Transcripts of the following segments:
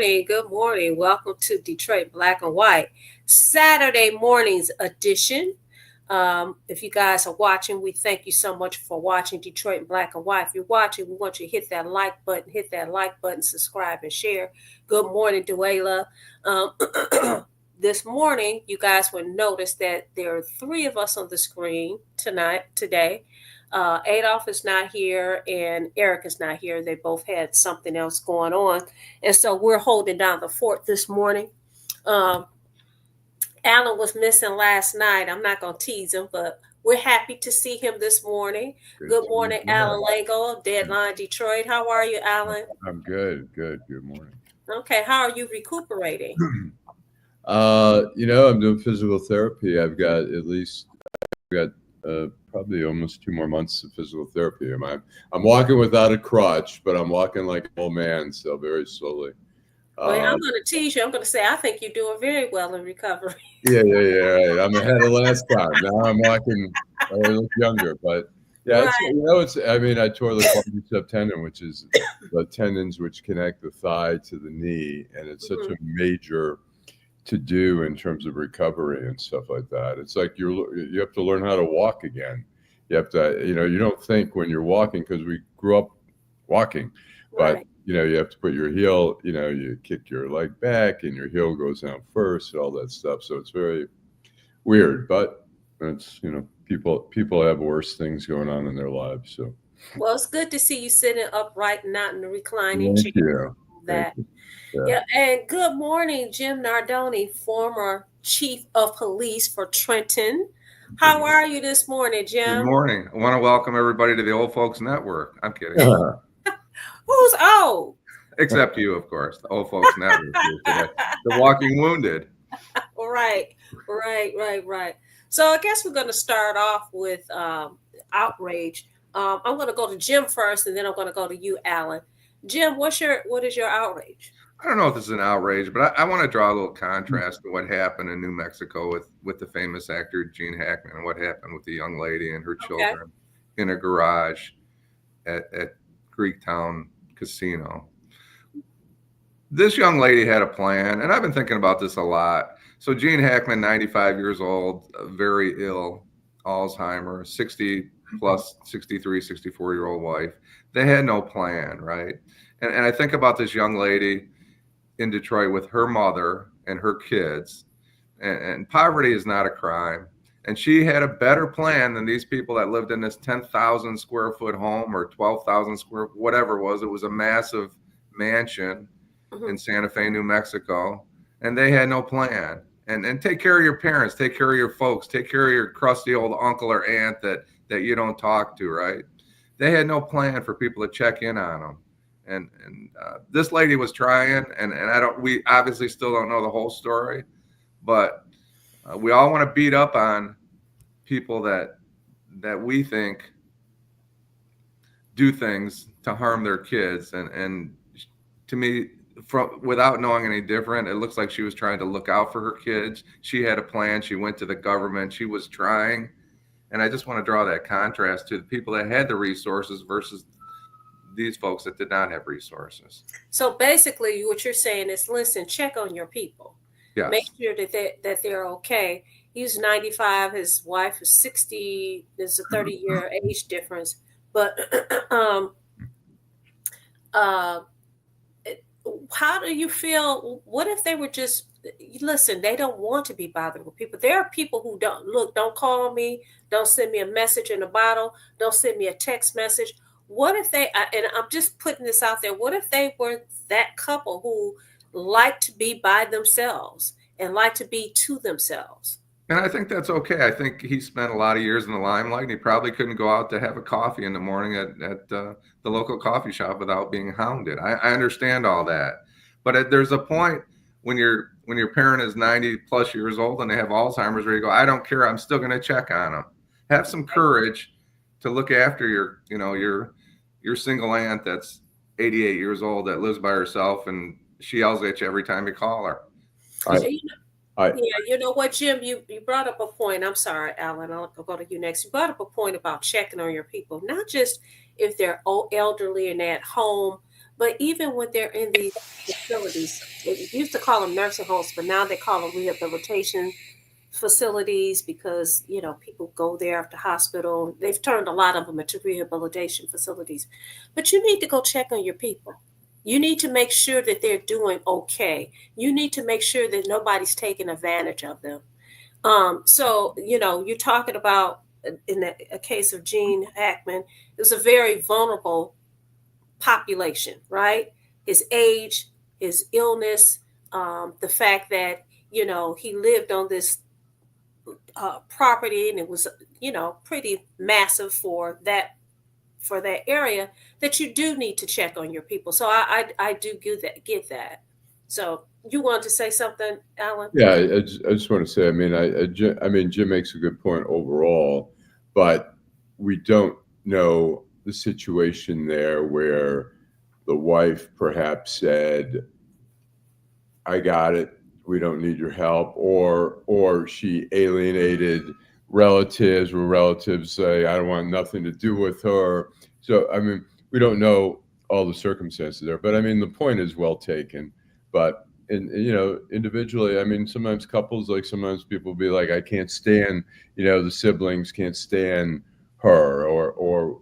morning. Good morning. Welcome to Detroit Black and White Saturday mornings edition. If you guys are watching, we thank you so much for watching Detroit Black and White. If you're watching, we want you to hit that like button, subscribe, and share. Good morning, Duela. Um, this morning, you guys will notice that there are three of us on the screen today. Adolph is not here and Eric is not here. They both had something else going on. And so we're holding down the fort this morning. Um, Allan was missing last night. I'm not going to tease him, but we're happy to see him this morning. Good morning, Allan Lengel, Deadline Detroit. How are you, Allan? I'm good. Good morning. Okay, how are you recuperating? I'm doing physical therapy. I've got probably almost 2 more months of physical therapy. I'm walking without a crutch, but I'm walking like an old man, so very slowly. Well, I'm going to tease you. I'm going to say I think you're doing very well in recovery. Yeah. Right. I'm ahead of last time. Now I'm walking. I look younger, but yeah, right. I tore the quadricep tendon, which is the tendons which connect the thigh to the knee, and it's such a major to do in terms of recovery and stuff like that. It's like you have to learn how to walk again. You have to, you don't think when you're walking, because we grew up walking, but right. You have to put your heel, you kick your leg back and your heel goes down first and all that stuff. So it's very weird, but it's, people have worse things going on in their lives. So. Well, it's good to see you sitting upright, not in the reclining chair. Thank you. Yeah, and good morning, Jim Nardone, former chief of police for Trenton. How are you this morning, Jim? Good morning. I want to welcome everybody to the Old Folks Network. I'm kidding. Who's old? Except you, of course. The Old Folks Network. The Walking Wounded. Right. So I guess we're going to start off with outrage. I'm going to go to Jim first, and then I'm going to go to you, Allan. Jim, what is your outrage? I don't know if this is an outrage, but I want to draw a little contrast to what happened in New Mexico with the famous actor Gene Hackman and what happened with the young lady and her children in a garage at Greektown Casino. This young lady had a plan, and I've been thinking about this a lot. So Gene Hackman, 95 years old, very ill, Alzheimer's, 60 plus 63, 64-year-old wife. They had no plan, right? And I think about this young lady in Detroit with her mother and her kids, and poverty is not a crime. And she had a better plan than these people that lived in this 10,000 square foot home or 12,000 square, whatever it was. It was a massive mansion in Santa Fe, New Mexico, and they had no plan. And take care of your parents, take care of your folks, take care of your crusty old uncle or aunt that you don't talk to, right? They had no plan for people to check in on them. And this lady was trying, and we obviously still don't know the whole story, but we all want to beat up on people that we think do things to harm their kids. And to me, without knowing any different, it looks like she was trying to look out for her kids. She had a plan. She went to the government. She was trying. And I just want to draw that contrast to the people that had the resources versus these folks that did not have resources. So basically what you're saying is, listen, check on your people. Yes. Make sure that they're okay. He's 95, his wife is 60. There's a 30-year age difference. But how do you feel? What if they were just, listen, they don't want to be bothered with people. There are people who don't call me, don't send me a message in a bottle, don't send me a text message. What if they, and I'm just putting this out there, what if they were that couple who like to be by themselves and like to be to themselves? And I think that's okay. I think he spent a lot of years in the limelight, and he probably couldn't go out to have a coffee in the morning at the local coffee shop without being hounded. I understand all that. But there's a point when your parent is 90 plus years old and they have Alzheimer's where you go, I don't care, I'm still going to check on them. Have some courage to look after your single aunt that's 88 years old that lives by herself, and she yells at you every time you call her. You know what, Jim, you brought up a point. I'm sorry, Allan, I'll go to you next. You brought up a point about checking on your people, not just if they're elderly and at home, But even when they're in these facilities, they used to call them nursing homes, but now they call them rehabilitation facilities because, you know, people go there after hospital. They've turned a lot of them into rehabilitation facilities. But you need to go check on your people. You need to make sure that they're doing okay. You need to make sure that nobody's taking advantage of them. So, you know, you're talking about in a case of Gene Hackman, it was a very vulnerable population, right? His age, his illness, the fact that, you know, he lived on this property and it was, you know, pretty massive for that area, that you do need to check on your people. So I do get that. So you want to say something, Alan? Yeah, I just want to say, I mean, I mean, Jim makes a good point overall, but we don't know the situation there where the wife perhaps said, I got it, we don't need your help, or she alienated relatives, where relatives say, I don't want nothing to do with her. So I mean, we don't know all the circumstances there, but I mean, the point is well taken. But you know, individually, I mean, sometimes couples, like sometimes people be like, I can't stand, you know, the siblings can't stand her,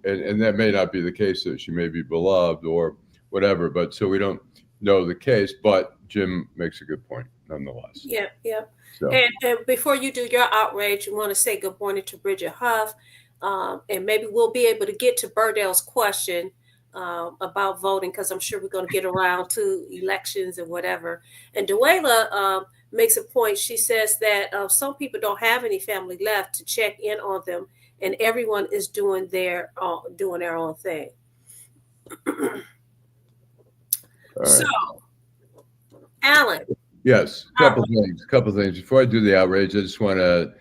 and that may not be the case. That she may be beloved or whatever, but so we don't know the case. But Jim makes a good point nonetheless. Yeah, yeah. So And before you do your outrage, you want to say good morning to Bridget Huff, and maybe we'll be able to get to Burdell's question about voting, because I'm sure we're going to get around to elections and whatever. And Duela makes a point. She says that some people don't have any family left to check in on them, and everyone is doing their own thing. So, Alan. yes, couple things. Before I do the outrage, I just want to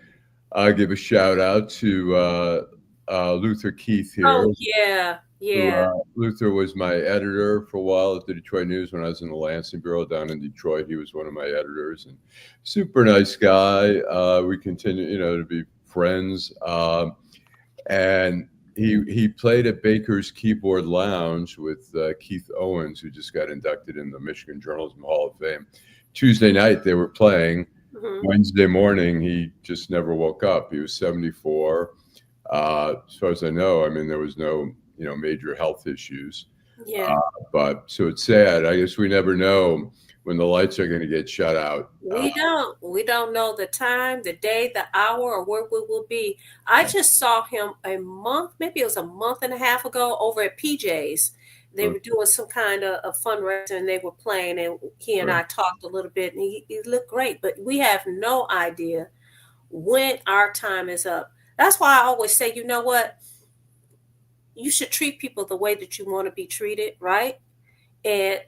give a shout out to Luther Keith here. Oh yeah, yeah. Luther was my editor for a while at the Detroit News when I was in the Lansing Bureau down in Detroit. He was one of my editors, and super nice guy. We continue, you know, to be friends. And he played at Baker's Keyboard Lounge with Keith Owens, who just got inducted in the Michigan Journalism Hall of Fame. Tuesday night they were playing. Mm-hmm. Wednesday morning he just never woke up. He was 74. As far as I know, I mean, there was no, you know, major health issues. Yeah. But so it's sad. I guess we never know when the lights are going to get shut out. We don't know the time, the day, the hour, or where we will be. I just saw him maybe it was a month and a half ago, over at PJ's. They were doing some kind of fundraiser and they were playing, and he and I talked a little bit, and he looked great, but we have no idea when our time is up. That's why I always say, you know what? You should treat people the way that you want to be treated, right? And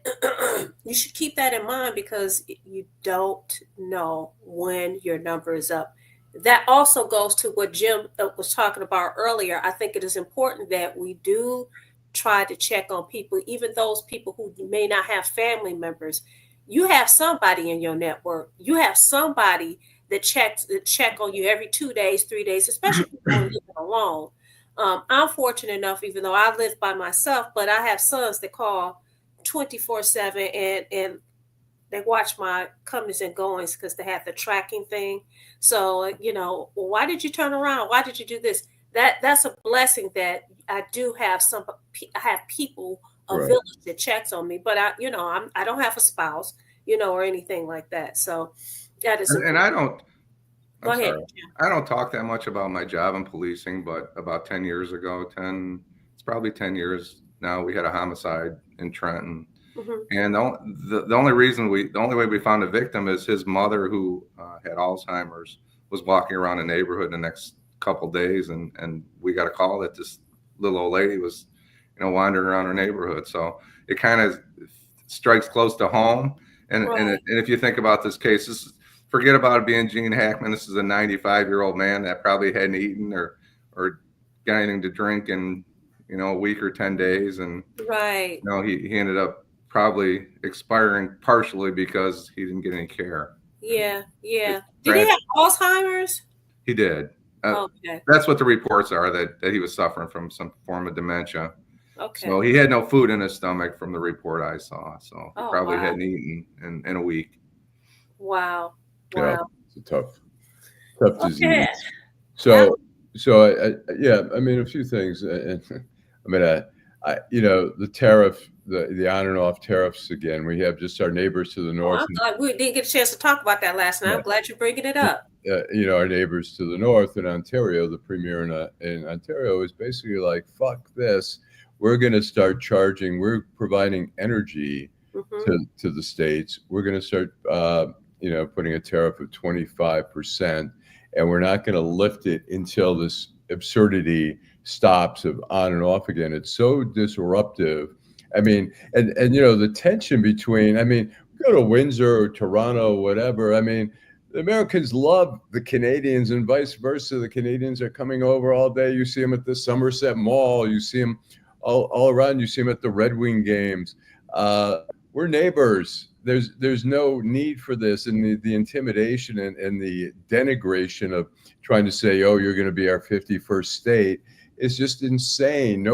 you should keep that in mind, because you don't know when your number is up. That also goes to what Jim was talking about earlier. I think it is important that we do try to check on people, even those people who may not have family members. You have somebody in your network. You have somebody that check on you every 2 days, 3 days, especially if you're living alone. I'm fortunate enough, even though I live by myself, but I have sons that call 24/7 and they watch my comings and goings because they have the tracking thing. So, you know, well, why did you turn around? Why did you do this? That's a blessing that I do have I have people, a village that checks on me, but I don't have a spouse, you know, or anything like that. So that is, and I don't, go ahead. I don't talk that much about my job in policing, but about 10 years ago, it's probably 10 years now, we had a homicide in Trenton. Mm-hmm. And the only way we found a victim is his mother, who had Alzheimer's, was walking around the neighborhood the next couple days, and we got a call that this little old lady was, you know, wandering around her neighborhood. So it kind of strikes close to home. And if you think about this case, forget about it being Gene Hackman. This is a 95-year-old man that probably hadn't eaten or got anything to drink in, you know, a week or 10 days, and you know, he ended up probably expiring partially because he didn't get any care. Yeah. Did he have Alzheimer's? He did. Okay. That's what the reports are, that he was suffering from some form of dementia. Okay. So he had no food in his stomach from the report I saw. So he probably wow. hadn't eaten in a week. Wow. Yeah, Wow. it's a tough Okay. disease. So, yeah, I mean, a few things. I mean, the tariff, the on and off tariffs again. We have just our neighbors to the north. I'm glad we didn't get a chance to talk about that last night. Yeah. I'm glad you're bringing it up. Our neighbors to the north in Ontario, the premier in Ontario is basically like, fuck this. We're going to start charging. We're providing energy to the states. We're going to start, putting a tariff of 25%, and we're not going to lift it until this absurdity stops of on and off again. It's so disruptive. I mean, and the tension between, I mean, go to Windsor or Toronto, whatever. I mean, the Americans love the Canadians and vice versa. The Canadians are coming over all day. You see them at the Somerset Mall. You see them all around. You see them at the Red Wing games. We're neighbors. There's no need for this, and the intimidation and the denigration of trying to say, oh, you're going to be our 51st state is just insane.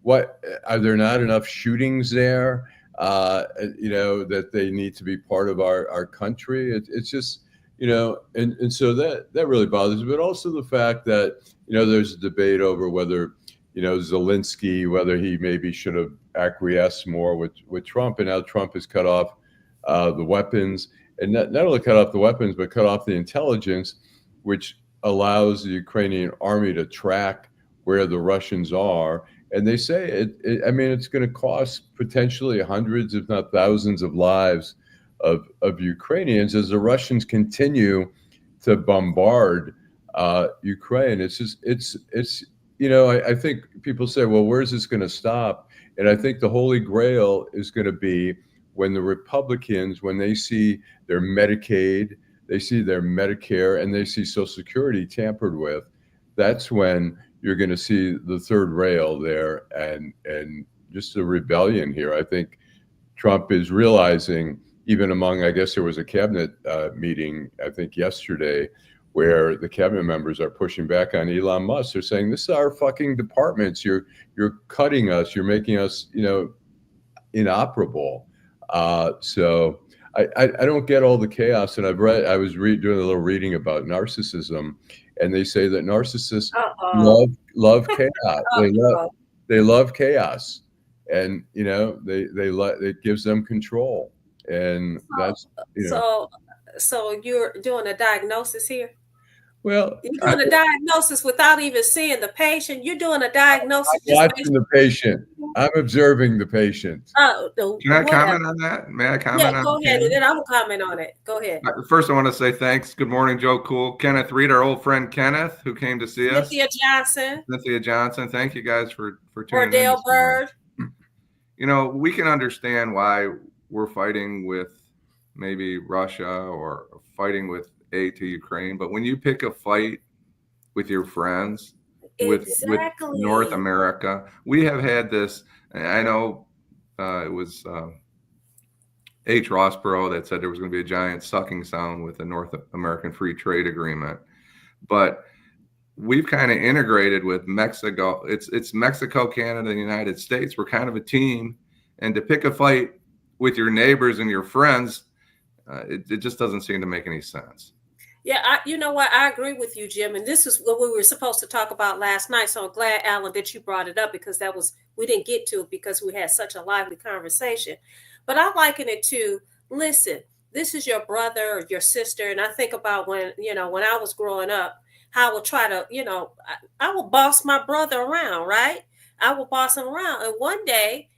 What are there not enough shootings there? That they need to be part of our country. It's just, and so that really bothers me. But also the fact that, there's a debate over whether, Zelensky, whether he maybe should have acquiesced more with Trump. And now Trump has cut off the weapons, and not only cut off the weapons, but cut off the intelligence, which allows the Ukrainian army to track where the Russians are. And they say it's going to cost potentially hundreds, if not thousands, of lives of Ukrainians as the Russians continue to bombard Ukraine. It's just, I think people say, well, where's this going to stop? And I think the Holy Grail is going to be when the Republicans, when they see their Medicaid, they see their Medicare, and they see Social Security tampered with, that's when you're going to see the third rail there and just a rebellion here. I think Trump is realizing, even among, I guess there was a cabinet meeting, I think yesterday, where the cabinet members are pushing back on Elon Musk. They're saying, this is our fucking departments. You're cutting us. You're making us, inoperable. So I don't get all the chaos. And I was doing a little reading about narcissism, and they say that narcissists love chaos. They love chaos, and it gives them control, and that's So you're doing a diagnosis here. Well, you're doing a diagnosis without even seeing the patient. You're doing a diagnosis. I'm watching the patient. I'm observing the patient. Can I comment on that? May I comment on that? Go ahead, and then I will comment on it. Go ahead. First, I want to say thanks. Good morning, Joe Cool. Kenneth Reed, our old friend Kenneth, who came to see us. Cynthia Johnson. Thanking you guys for tuning in. Bird. We can understand why we're fighting with maybe Russia or fighting with aid to Ukraine, but when you pick a fight with your friends, with North America, we have had this. I know it was H. Rossborough that said there was going to be a giant sucking sound with the North American Free Trade Agreement, but we've kind of integrated with Mexico. It's Mexico, Canada, and the United States. We're kind of a team, and to pick a fight with your neighbors and your friends, it just doesn't seem to make any sense. Yeah, you know what? I agree with you, Jim. And this is what we were supposed to talk about last night. So I'm glad, Allan, that you brought it up, because we didn't get to it because we had such a lively conversation. But I liken it to, listen, this is your brother or your sister. And I think about when I was growing up, how I would try to, I would boss my brother around, right? I would boss him around. And one day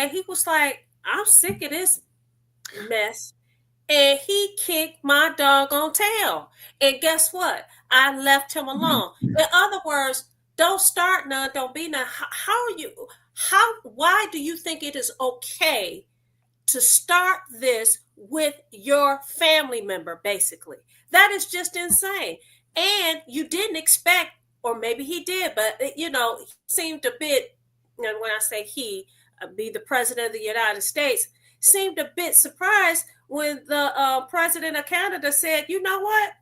he was like, I'm sick of this mess. And he kicked my doggone tail. And guess what? I left him alone. In other words, don't start none, don't be none. Why do you think it is okay to start this with your family member, basically? That is just insane. And you didn't expect, or maybe he did, but he seemed a bit, when I say he, be the president of the United States, seemed a bit surprised when the president of Canada said, you know what,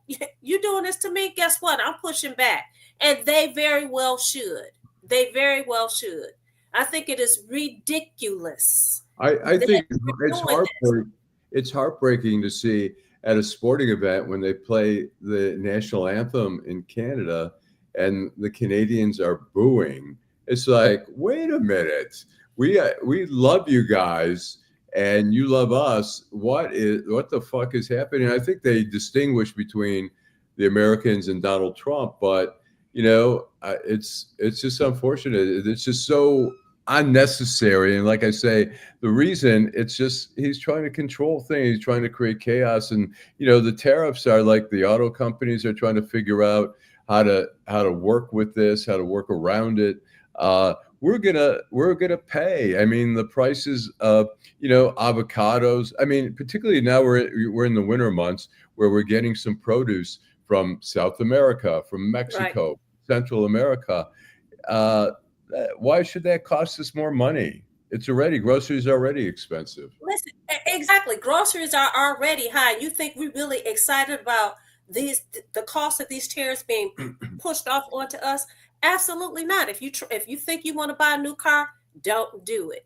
you're doing this to me, guess what, I'm pushing back. And they very well should. I think it is ridiculous. I that think we're it's doing this. it's heartbreaking to see at a sporting event when they play the national anthem in Canada and the Canadians are booing. It's like, wait a minute, we love you guys and you love us. What the fuck is happening? I think they distinguish between the Americans and Donald Trump, but it's just unfortunate. It's just so unnecessary. And like I say, the reason it's just he's trying to control things, he's trying to create chaos. And the tariffs are like the auto companies are trying to figure out how to work with this, how to work around it. We're gonna pay. I mean, the prices of avocados. I mean, particularly now we're in the winter months where we're getting some produce from South America, from Mexico, right. Central America. Why should that cost us more money? Groceries are already expensive. Listen, exactly. Groceries are already high. You think we're really excited about the cost of these tariffs being pushed off onto us? Absolutely not. If you think you want to buy a new car, don't do it.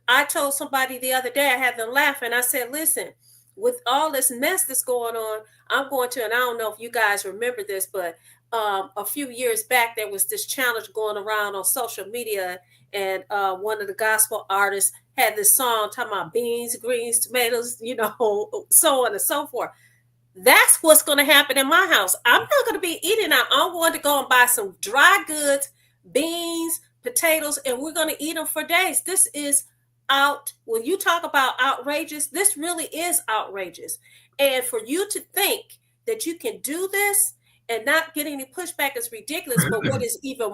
I told somebody the other day, I had them laughing. I said, listen, with all this mess that's going on, I'm going to, and I don't know if you guys remember this, but a few years back, there was this challenge going around on social media, and one of the gospel artists had this song talking about beans, greens, tomatoes, so on and so forth. That's what's going to happen in my house. I'm not going to be eating out. I'm going to go and buy some dry goods, beans, potatoes, and we're going to eat them for days. This is when you talk about outrageous, this really is outrageous. And for you to think that you can do this and not get any pushback is ridiculous. But what is even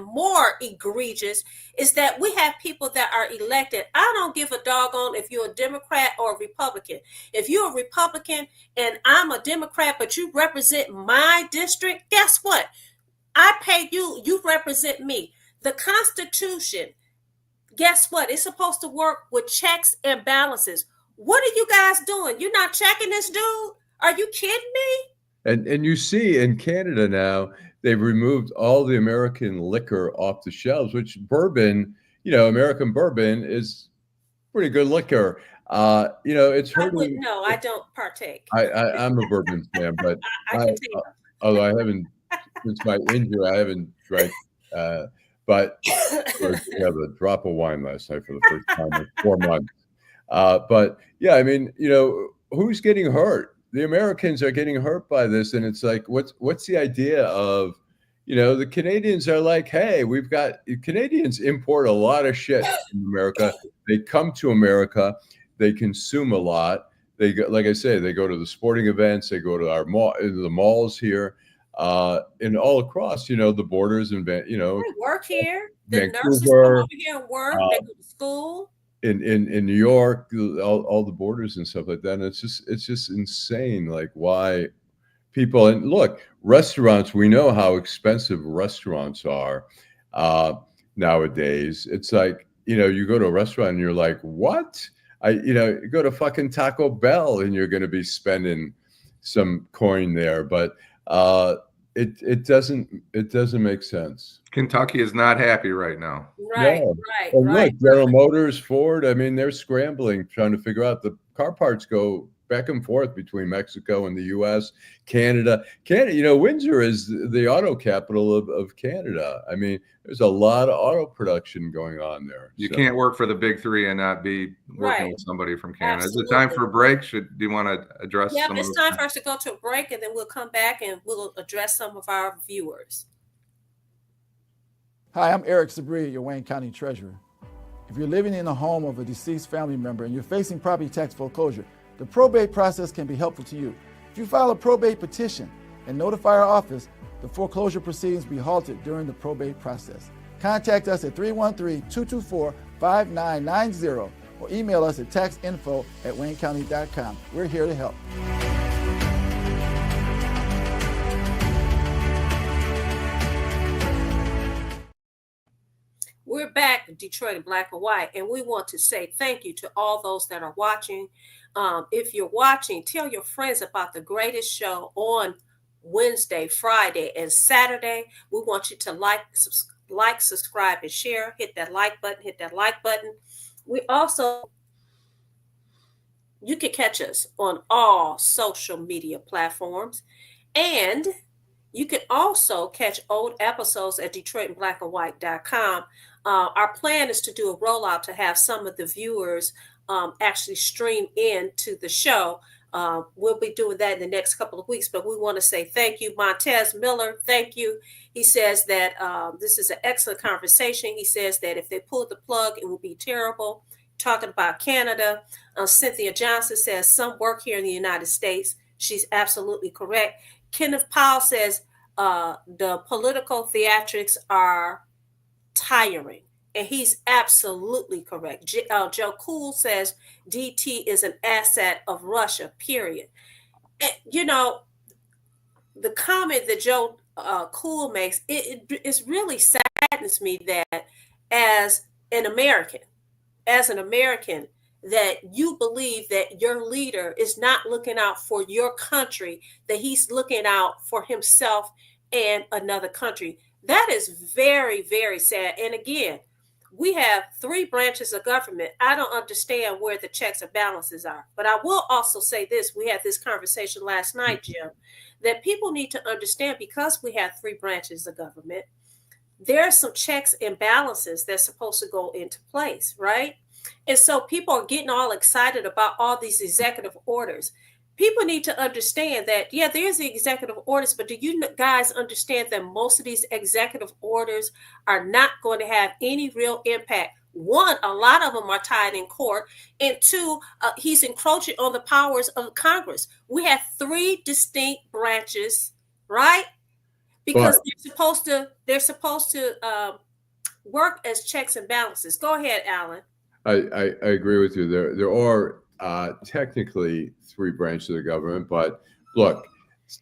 more egregious is that we have people that are elected. I don't give a doggone if you're a Democrat or a Republican. If you're a Republican and I'm a Democrat, but you represent my district, guess what? I pay you. You represent me. The Constitution, guess what? It's supposed to work with checks and balances. What are you guys doing? You're not checking this dude? Are you kidding me? And you see in Canada now, they've removed all the American liquor off the shelves, which bourbon, American bourbon is pretty good liquor. It's hurting. I don't partake. I'm a bourbon fan, but although I haven't, since my injury, I haven't drank. But we have a drop of wine last night for the first time in 4 months. But yeah, I mean, who's getting hurt? The Americans are getting hurt by this, and it's like, what's the idea of, the Canadians are like, hey, Canadians import a lot of shit from America. They come to America, they consume a lot. They go, like I say, they go to the sporting events, they go to the malls here, and all across, the borders and they work here. The Vancouver, nurses come over here and work. They go to school. In New York, all the borders and stuff like that. And it's just insane, like why people, and look, restaurants, we know how expensive restaurants are nowadays. It's like, you go to a restaurant and you're like, what? You go to fucking Taco Bell and you're going to be spending some coin there, but it doesn't make sense. Kentucky is not happy right now. Right. Look, General Motors, Ford, I mean, they're scrambling, trying to figure out, the car parts go back and forth between Mexico and the U.S., Canada. Windsor is the auto capital of Canada. I mean, there's a lot of auto production going on there. You can't work for the big three and not be working with somebody from Canada. Absolutely. Is it time for a break? Do you want to address? Yeah, it's time for us to go to a break, and then we'll come back and we'll address some of our viewers. Hi, I'm Eric Sabria, your Wayne County Treasurer. If you're living in the home of a deceased family member and you're facing property tax foreclosure, the probate process can be helpful to you. If you file a probate petition and notify our office, the foreclosure proceedings will be halted during the probate process. Contact us at 313-224-5990 or email us at taxinfo@waynecounty.com. We're here to help. We're back, Detroit in Black and White, and we want to say thank you to all those that are watching. If you're watching, tell your friends about the greatest show on Wednesday, Friday, and Saturday. We want you to like, like, subscribe, and share. Hit that like button. Hit that like button. We also, you can catch us on all social media platforms. And you can also catch old episodes at DetroitInBlackAndWhite.com. Our plan is to do a rollout to have some of the viewers actually stream into the show. We'll be doing that in the next couple of weeks, but we want to say thank you, Montez Miller. Thank you. He says that this is an excellent conversation. He says that if they pulled the plug, it would be terrible. Talking about Canada. Cynthia Johnson says some work here in the United States. She's absolutely correct. Kenneth Powell says the political theatrics are tiring. And he's absolutely correct. Joe Cool says DT is an asset of Russia, period. And, you know, the comment that Joe Cool makes, it really saddens me that as an American, that you believe that your leader is not looking out for your country, that he's looking out for himself and another country. That is very, very sad. And again, we have 3 branches of government. I don't understand where the checks and balances are. But I will also say this. We had this conversation last night, Jim, that people need to understand, because we have 3 branches of government, there are some checks and balances that's supposed to go into place, right? And so people are getting all excited about all these executive orders. People need to understand that, yeah, there's the executive orders, but do you guys understand that most of these executive orders are not going to have any real impact? 1, a lot of them are tied in court. And 2, he's encroaching on the powers of Congress. We have 3 distinct branches, right? Because they're supposed to work as checks and balances. Go ahead, Allan. I agree with you. There are technically 3 branches of the government, but look,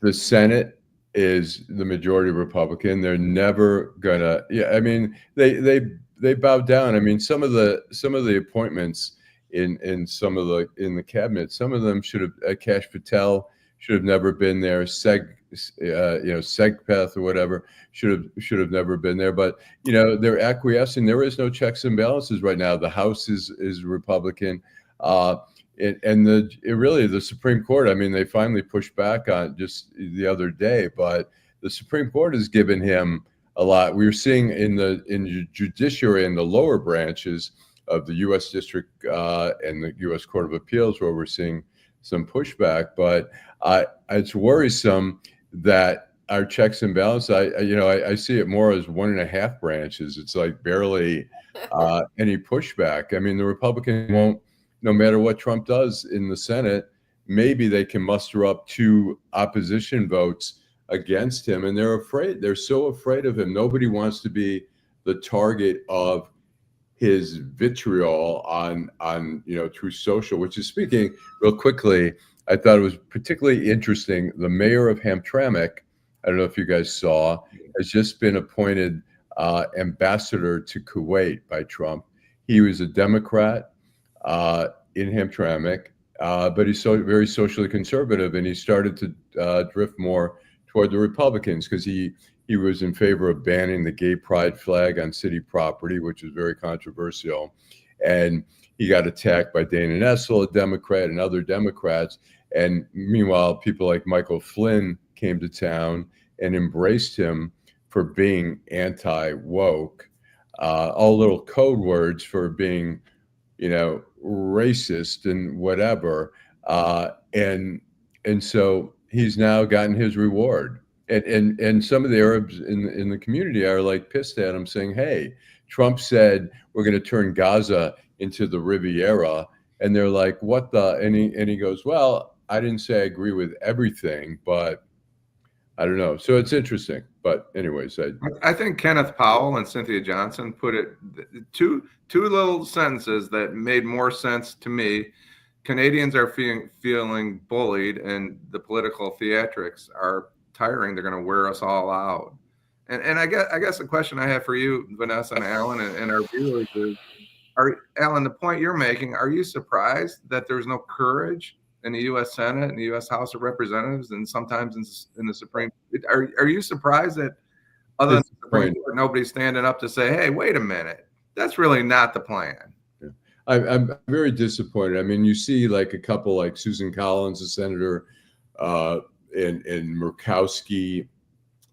the Senate is the majority Republican. They're never gonna. Yeah, I mean, they bow down. I mean, some of the appointments in the cabinet, some of them should have. Kash Patel should have never been there. Segpeth or whatever should have never been there. But they're acquiescing. There is no checks and balances right now. The House is Republican, and the Supreme Court. I mean, they finally pushed back on just the other day, but the Supreme Court has given him a lot. We were seeing in the judiciary and the lower branches of the U.S. District and the U.S. Court of Appeals where we're seeing some pushback, but it's worrisome that our checks and balances. I see it more as 1.5 branches. It's like barely any pushback. I mean, the Republicans won't, no matter what Trump does in the Senate, maybe they can muster up 2 opposition votes against him, and they're afraid. They're so afraid of him. Nobody wants to be the target of his vitriol on Truth Social, which is, speaking real quickly, I thought it was particularly interesting. The mayor of Hamtramck, I don't know if you guys saw, has just been appointed ambassador to Kuwait by Trump. He was a Democrat in Hamtramck, but he's very socially conservative, and he started to drift more toward the Republicans because he was in favor of banning the gay pride flag on city property, which was very controversial. And he got attacked by Dana Nessel, a Democrat, and other Democrats. And meanwhile, people like Michael Flynn came to town and embraced him for being anti-woke, all little code words for being, racist and whatever. And so he's now gotten his reward. And some of the Arabs in the community are like pissed at him, saying, "Hey, Trump said we're going to turn Gaza into the Riviera," and they're like, "What the?" And he goes, "Well, I didn't say I agree with everything, but I don't know." So it's interesting. But anyways, I think Kenneth Powell and Cynthia Johnson put it two little sentences that made more sense to me. Canadians are feeling bullied, and the political theatrics are tiring. They're going to wear us all out. And I guess the question I have for you, Vanessa and Allan, and our viewers is, Allan, the point you're making, are you surprised that there's no courage in the U.S. Senate and the U.S. House of Representatives and sometimes in the Supreme? Are you surprised that other than the Supreme Court, nobody's standing up to say, hey, wait a minute, that's really not the plan. Yeah. I'm very disappointed. I mean, you see like a couple like Susan Collins, a senator, and Murkowski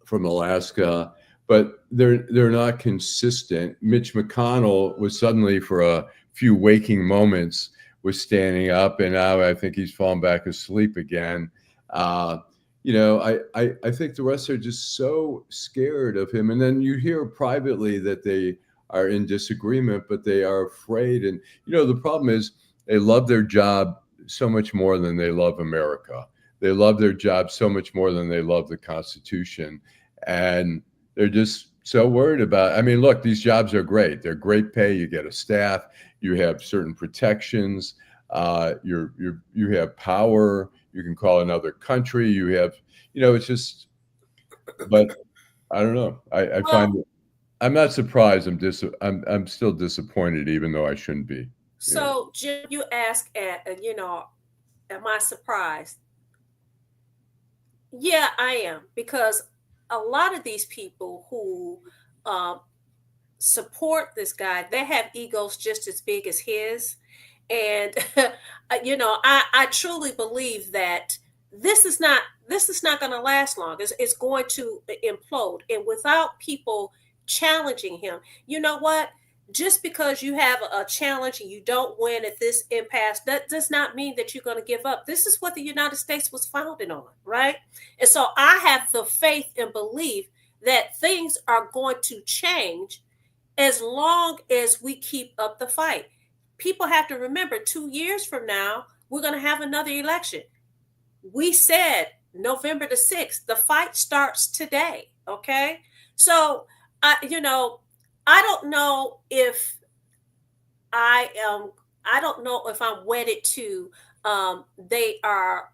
from Alaska, but they're not consistent. Mitch McConnell was suddenly, for a few waking moments, was standing up, and now I think he's fallen back asleep again. You know, I think the rest are just so scared of him. And then you hear privately that they are in disagreement, but they are afraid. And, you know, the problem is they love their job so much more than they love America. They love their job so much more than they love the Constitution. And they're just so worried about, I mean, look, these jobs are great. They're great pay. You get a staff, you have certain protections, you have power, you can call another country, you have, you know, it's just, but I don't know. I find it, I'm not surprised. I'm still disappointed, even though I shouldn't be. So, Jim, you ask, you know, am I surprised? Yeah, I am, because a lot of these people who support this guy, they have egos just as big as his. And you know, I truly believe that this is not going to last long. It's going to implode. And without people challenging him, you know what? Just because you have a challenge and you don't win at this impasse, that does not mean that you're going to give up. This is what the United States was founded on, right? And so I have the faith and belief that things are going to change as long as we keep up the fight. People have to remember 2 years from now, we're going to have another election. We said November the 6th, the fight starts today. Okay. So, you know, I don't know if I'm wedded to, they are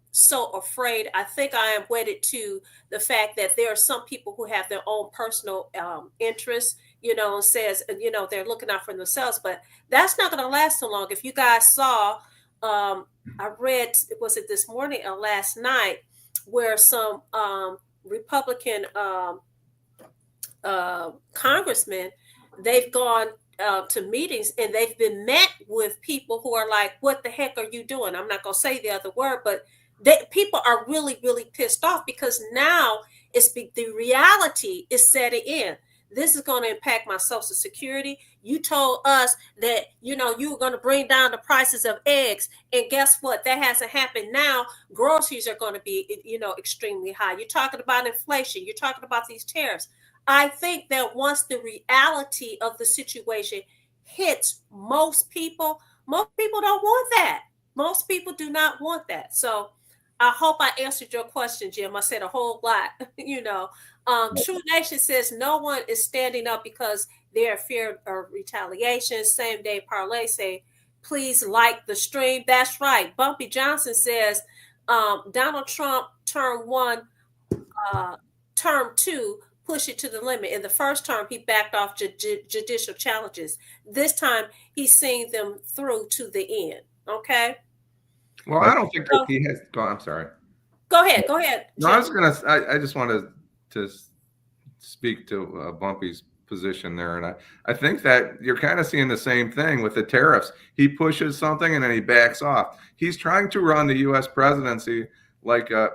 so afraid. I think I am wedded to the fact that there are some people who have their own personal interests, you know, and says, you know, they're looking out for themselves, but that's not going to last so long. If you guys saw, I read, was it this morning or last night, where some Republican congressmen, they've gone to meetings and they've been met with people who are like, what the heck are you doing? I'm not going to say the other word, but people are really, really pissed off because now the reality is setting in. This is going to impact my Social Security. You told us that, you know, you were going to bring down the prices of eggs. And guess what? That hasn't happened. Now, groceries are going to be, you know, extremely high. You're talking about inflation. You're talking about these tariffs. I think that once the reality of the situation hits most people don't want that. Most people do not want that. So I hope I answered your question, Jim. I said a whole lot, you know. True Nation says no one is standing up because they're fear of retaliation. Same Day Parlay say, please like the stream. That's right. Bumpy Johnson says Donald Trump term 1, term 2, push it to the limit. In the first term, he backed off judicial challenges. This time, he's seeing them through to the end. Okay. Well, I don't think that he has. I'm sorry. Go ahead. No, I just wanted to speak to Bumpy's position there, and I think that you're kind of seeing the same thing with the tariffs. He pushes something and then he backs off. He's trying to run the U.S. presidency like a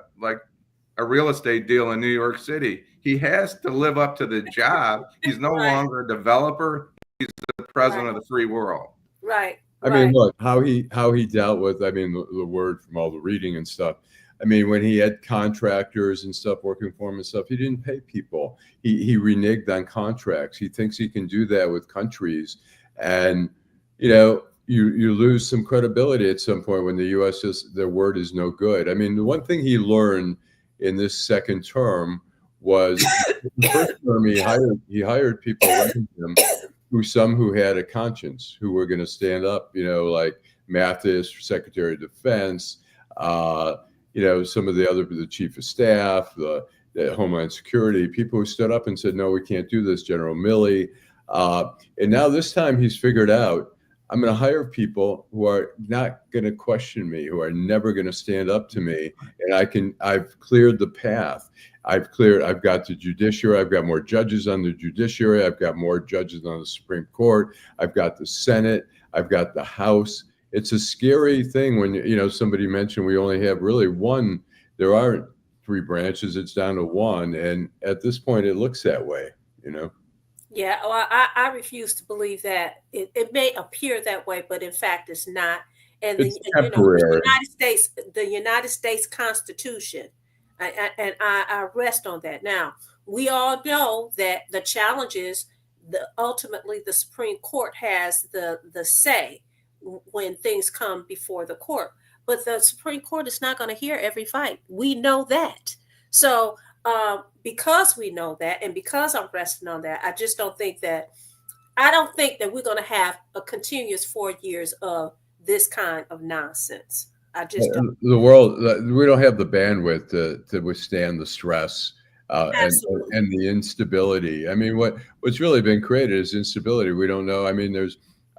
real estate deal in New York City. He has to live up to the job. He's no longer a developer. He's the president of the free world. Right. I mean, look, how he dealt with, I mean, the word from all the reading and stuff. I mean, when he had contractors and stuff working for him and stuff, he didn't pay people. He reneged on contracts. He thinks he can do that with countries. And, you know, you lose some credibility at some point when the U.S. their word is no good. I mean, the one thing he learned in this second term was the first term he hired people like him, who had a conscience, who were going to stand up, you know, like Mathis, Secretary of Defense, you know, some of the chief of staff, the Homeland Security, people who stood up and said, no, we can't do this, General Milley. And now this time he's figured out I'm going to hire people who are not going to question me, who are never going to stand up to me. And I've cleared the path. I've got the judiciary. I've got more judges on the judiciary. I've got more judges on the Supreme Court. I've got the Senate. I've got the House. It's a scary thing when, somebody mentioned we only have really one. There aren't 3 branches. It's down to 1. And at this point, it looks that way, Yeah, well, I refuse to believe that. It may appear that way, but in fact, it's not. And It's temporary. The United States Constitution, and I rest on that. Now, we all know that the challenge is ultimately the Supreme Court has the say when things come before the court, but the Supreme Court is not going to hear every fight. We know that. So because we know that, and because I'm resting on that, I don't think that we're going to have a continuous 4 years of this kind of nonsense. I just don't. The world, we don't have the bandwidth to withstand the stress and the instability. I mean, what's really been created is instability. We don't know. I mean,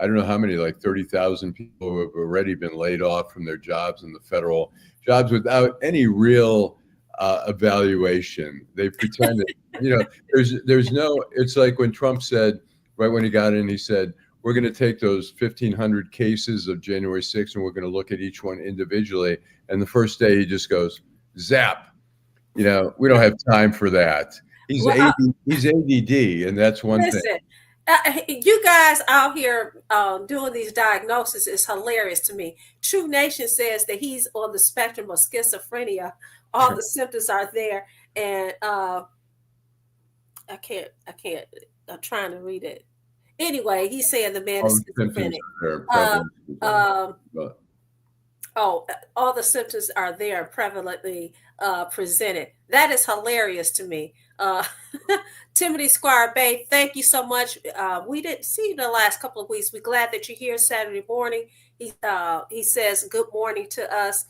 I don't know how many, like 30,000 people who have already been laid off from their jobs in the federal jobs without any real evaluation. They pretended, there's no, it's like when Trump said, right when he got in, he said, we're going to take those 1,500 cases of January 6th and we're going to look at each one individually. And the first day he just goes, zap, we don't have time for that. He's ADD, and that's one thing. You guys out here doing these diagnoses is hilarious to me. True Nation says that he's on the spectrum of schizophrenia. All the symptoms are there, and I can't. I'm trying to read it. Anyway, he's saying the man is schizophrenic. All the symptoms are there and prevalently presented. That is hilarious to me. Timothy Squire Bay, thank you so much. We didn't see you the last couple of weeks. We're glad that you're here Saturday morning. He says good morning to us.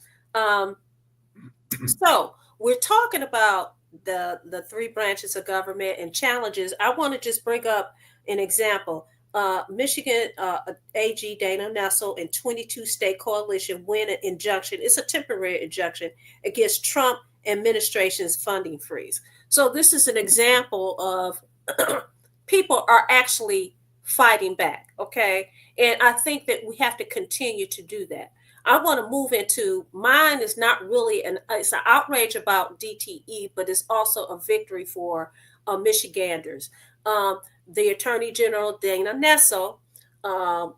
So we're talking about the 3 branches of government and challenges. I want to just bring up an example. Michigan AG Dana Nessel and 22 state coalition win an injunction. It's a temporary injunction against Trump administration's funding freeze. So this is an example of people are actually fighting back. Okay. And I think that we have to continue to do that. I want to move into mine is not really it's an outrage about DTE, but it's also a victory for Michiganders. The Attorney General Dana Nessel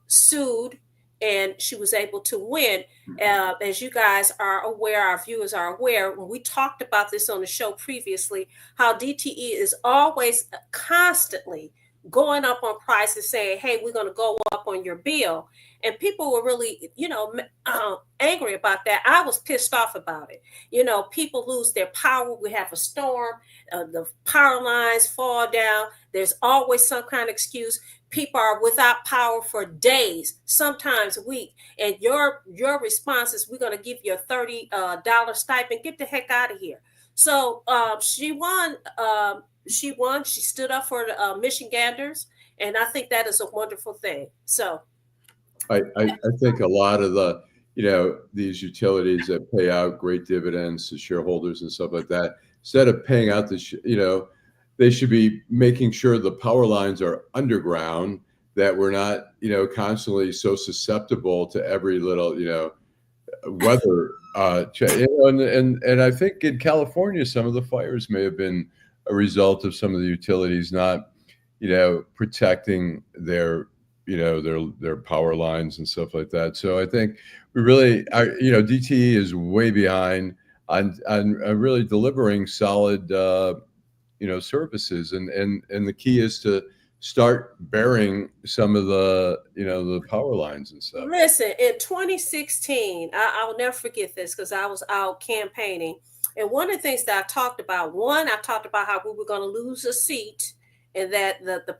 sued, and she was able to win. As you guys are aware, our viewers are aware, when we talked about this on the show previously, how DTE is always constantly going up on prices, saying, hey, we're going to go up on your bill. And people were really, angry about that. I was pissed off about it. People lose their power. We have a storm. The power lines fall down. There's always some kind of excuse. People are without power for days, sometimes a week. And your response is, we're going to give you a $30 stipend. Get the heck out of here. So she won. She stood up for the Michiganders. And I think that is a wonderful thing. So I think a lot of the, these utilities that pay out great dividends to shareholders and stuff like that, instead of paying out they should be making sure the power lines are underground, that we're not, constantly so susceptible to every little, weather change. And I think in California, some of the fires may have been a result of some of the utilities not, protecting their power lines and stuff like that. So I think we really are, DTE is way behind on really delivering solid, services. And the key is to start bearing some of the, the power lines and stuff. Listen, in 2016, I'll never forget this because I was out campaigning. And one of the things that I talked about how we were going to lose a seat, and that the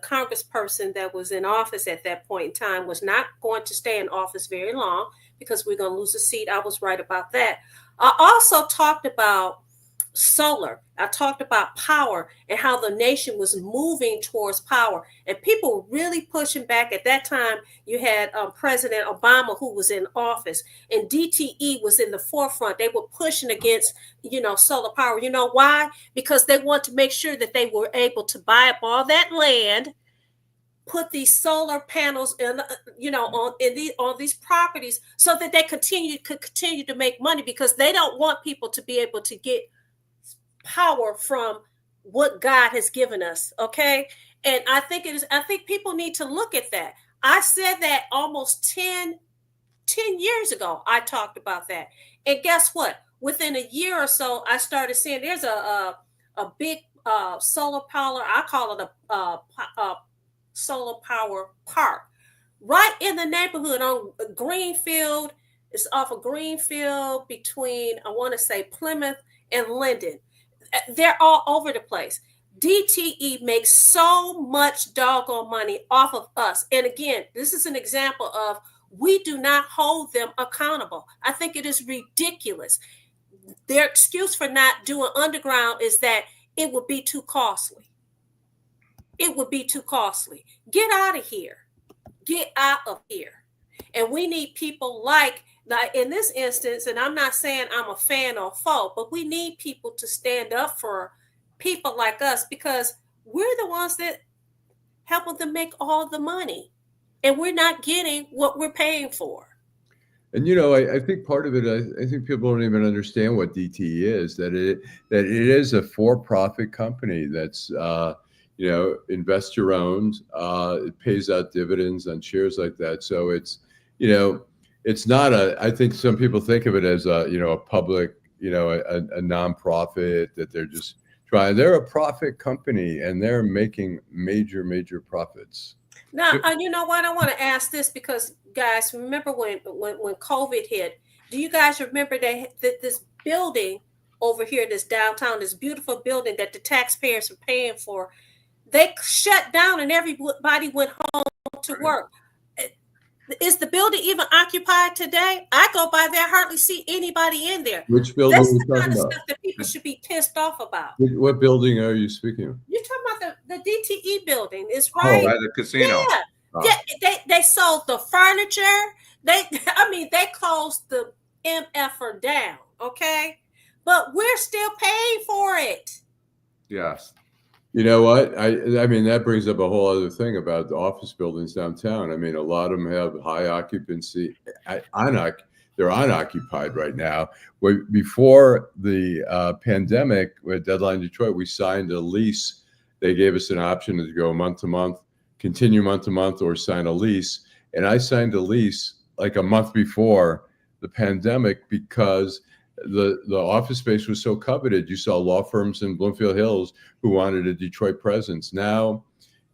congressperson that was in office at that point in time was not going to stay in office very long because we're going to lose a seat. I was right about that. I also talked about solar. I talked about power and how the nation was moving towards power, and people were really pushing back. At that time, you had President Obama, who was in office, and DTE was in the forefront. They were pushing against, solar power. You know why? Because they want to make sure that they were able to buy up all that land, put these solar panels in, on these properties, so that they could continue to make money, because they don't want people to be able to get power from what God has given us. Okay. And I think people need to look at that. I said that almost 10 years ago. I talked about that. And guess what? Within a year or so, I started seeing there's a big solar power. I call it a solar power park right in the neighborhood on Greenfield. It's off of Greenfield between, I want to say, Plymouth and Linden. They're all over the place. DTE makes so much doggone money off of us. And again, this is an example of, we do not hold them accountable. I think it is ridiculous. Their excuse for not doing underground is that it would be too costly. It would be too costly. Get out of here. Get out of here. And we need people like in this instance, and I'm not saying I'm a fan or foe, but we need people to stand up for people like us, because we're the ones that helping them make all the money, and we're not getting what we're paying for. And I think part of it, I think people don't even understand what DTE is. That it is a for-profit company that's investor owned. It pays out dividends on shares like that. So it's it's not I think some people think of it as a public, a nonprofit that they're just trying. They're a profit company, and they're making major profits. Now, you know what? I want to ask this, because guys, remember when COVID hit? Do you guys remember that this building over here, this downtown, this beautiful building that the taxpayers are paying for, they shut down and everybody went home to work? Is the building even occupied today? I go by there, hardly see anybody in there. Which building That's are you the kind talking of about? stuff that people should be pissed off about. What building are you speaking of? You're talking about the DTE building. It's right by the casino. Yeah. Oh. Yeah, they sold the furniture. They closed the MFer down, okay? But we're still paying for it. Yes. You know what? I mean, that brings up a whole other thing about the office buildings downtown. I mean, a lot of them have high occupancy. They're unoccupied right now. Before the pandemic, with Deadline Detroit, we signed a lease. They gave us an option to go month to month, continue month to month, or sign a lease. And I signed a lease like a month before the pandemic, because the office space was so coveted. You saw law firms in Bloomfield Hills who wanted a Detroit presence. Now,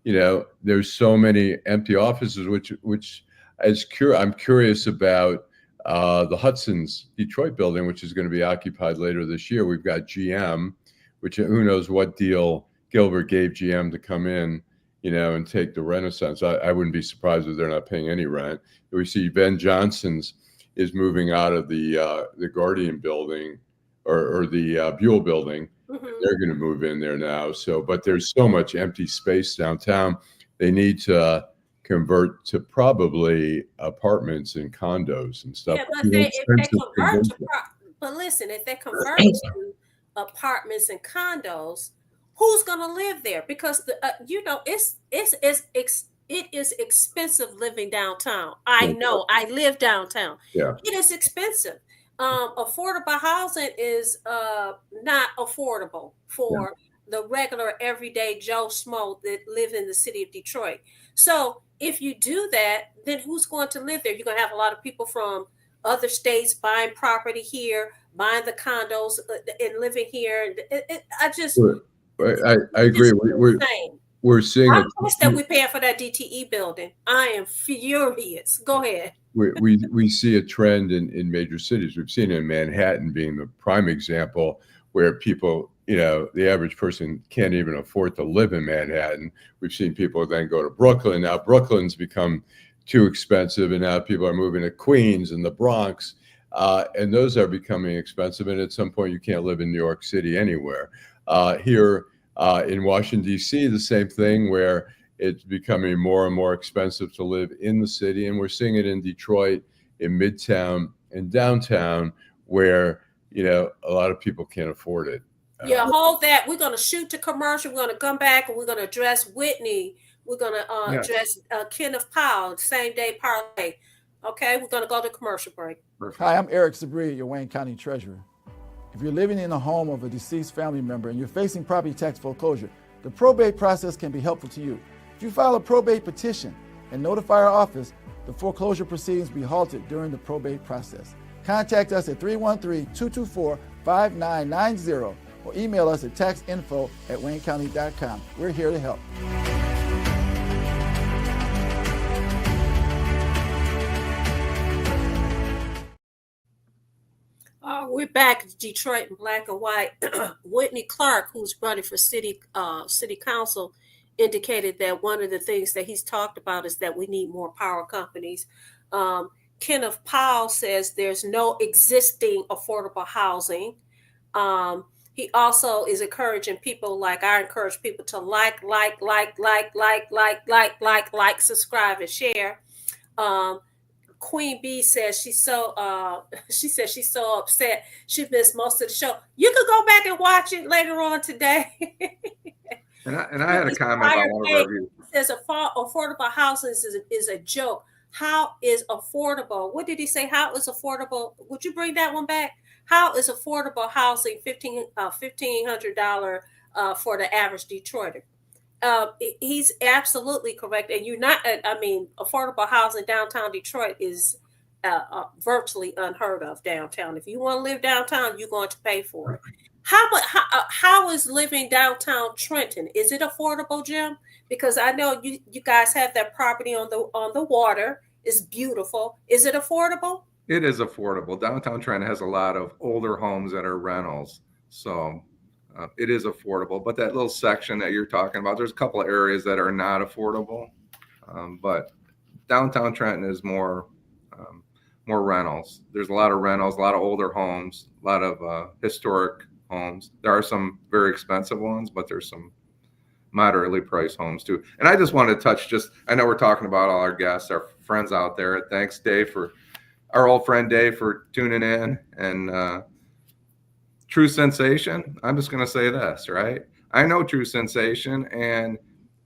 there's so many empty offices, which I'm curious about the Hudson's Detroit building, which is going to be occupied later this year. We've got GM, which who knows what deal Gilbert gave GM to come in, and take the Renaissance. I wouldn't be surprised if they're not paying any rent. We see Ben Johnson's is moving out of the Guardian building or the Buell building. Mm-hmm. They're going to move in there now. But there's so much empty space downtown. They need to convert to probably apartments and condos and stuff. Yeah, but if they convert to apartments and condos, who's going to live there? Because it is expensive living downtown. I know. I live downtown. Yeah. It is expensive. Affordable housing is not affordable for the regular everyday Joe Schmo that live in the city of Detroit. So if you do that, then who's going to live there? You're going to have a lot of people from other states buying property here, buying the condos and living here. I agree. We're seeing how much that we paying for that DTE building. I am furious. Go ahead. We see a trend in major cities. We've seen it in Manhattan being the prime example, where people, the average person can't even afford to live in Manhattan. We've seen people then go to Brooklyn. Now Brooklyn's become too expensive, and now people are moving to Queens and the Bronx. and those are becoming expensive. And at some point, you can't live in New York City anywhere. Here in Washington, D.C., the same thing, where it's becoming more and more expensive to live in the city. And we're seeing it in Detroit, in Midtown, and downtown, where, a lot of people can't afford it. Yeah, hold that. We're going to shoot the commercial. We're going to come back and we're going to address Whitney. We're going to address Kenneth Powell, same day parlay. Okay, we're going to go to commercial break. Perfect. Hi, I'm Eric Sabria, your Wayne County Treasurer. If you're living in the home of a deceased family member and you're facing property tax foreclosure, the probate process can be helpful to you. If you file a probate petition and notify our office, the foreclosure proceedings will be halted during the probate process. Contact us at 313-224-5990 or email us at taxinfo@waynecounty.com. We're here to help. We're back at Detroit in black and white. Whitney Clark, who's running for city council, indicated that one of the things that he's talked about is that we need more power companies. Kenneth Powell says there's no existing affordable housing. He also is encouraging people, like I encourage people, to like, subscribe, and share. Queen Bee says she's so upset she missed most of the show. You could go back and watch it later on today. And I had a comment about one of our views. Says affordable housing is a joke. How is affordable? What did he say? How is affordable? Would you bring that one back? How is affordable housing $1,500 for the average Detroiter? He's absolutely correct. And affordable housing downtown Detroit is virtually unheard of downtown. If you want to live downtown, you're going to pay for it. How is living downtown Trenton? Is it affordable, Jim? Because I know you guys have that property on the water. It's beautiful. Is it affordable? It is affordable. Downtown Trenton has a lot of older homes that are rentals. So it is affordable, but that little section that you're talking about, there's a couple of areas that are not affordable. But downtown Trenton is more rentals. There's a lot of rentals, a lot of older homes, a lot of historic homes. There are some very expensive ones, but there's some moderately priced homes too. And I just wanted to touch, I know we're talking about all our guests, our friends out there. Thanks, Dave, our old friend Dave, for tuning in. And True Sensation, I'm just going to say this, right? I know True Sensation, and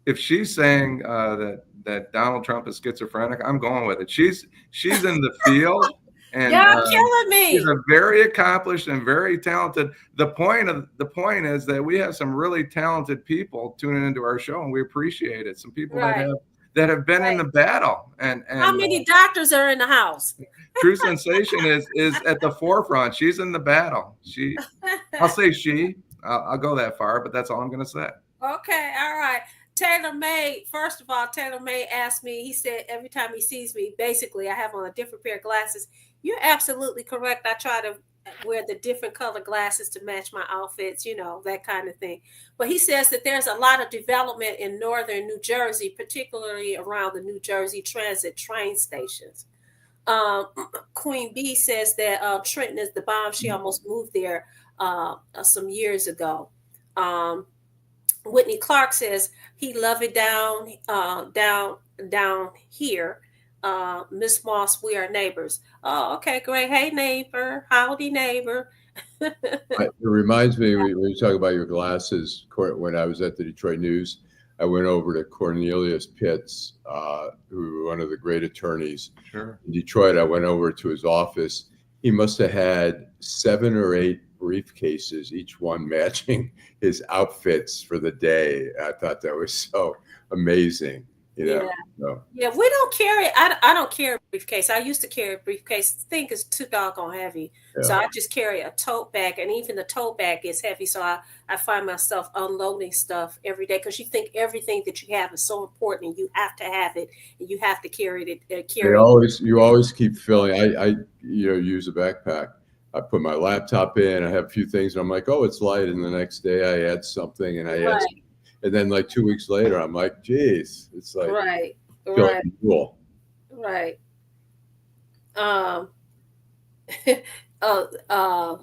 if she's saying that Donald Trump is schizophrenic, I'm going with it. She's in the field, and you're killing me. She's a very accomplished and very talented. The point is that we have some really talented people tuning into our show, and we appreciate it. Some people that have been in the battle. And how many doctors are in the house? True Sensation is at the forefront. She's in the battle. I'll say she. I'll go that far, but that's all I'm going to say. Okay, all right. Taylor May, first of all, Taylor May asked me, he said every time he sees me, basically I have on a different pair of glasses. You're absolutely correct. I try to wear the different color glasses to match my outfits, that kind of thing. But he says that there's a lot of development in northern New Jersey, particularly around the New Jersey Transit train stations. Queen Bee says that Trenton is the bomb. She almost moved there some years ago. Whitney Clark says he love it down here. Miss Moss, we are neighbors. Oh, okay, great. Hey, neighbor. Howdy, neighbor. It reminds me, when you talk about your glasses, when I was at the Detroit News, I went over to Cornelius Pitts, who one of the great attorneys in Detroit. I went over to his office. He must have had 7 or 8 briefcases, each one matching his outfits for the day. I thought that was so amazing. Yeah, we don't carry. I don't carry a briefcase. I used to carry a briefcase. The thing is too doggone heavy, so I just carry a tote bag, and even the tote bag is heavy. So I find myself unloading stuff every day because you think everything that you have is so important, and you have to have it, and you have to carry it. You always keep filling. I use a backpack. I put my laptop in. I have a few things, and I'm like, oh, it's light. And the next day, I add something, and I add. And then like 2 weeks later, I'm like, geez, it's like right. Cool. Right. uh, uh,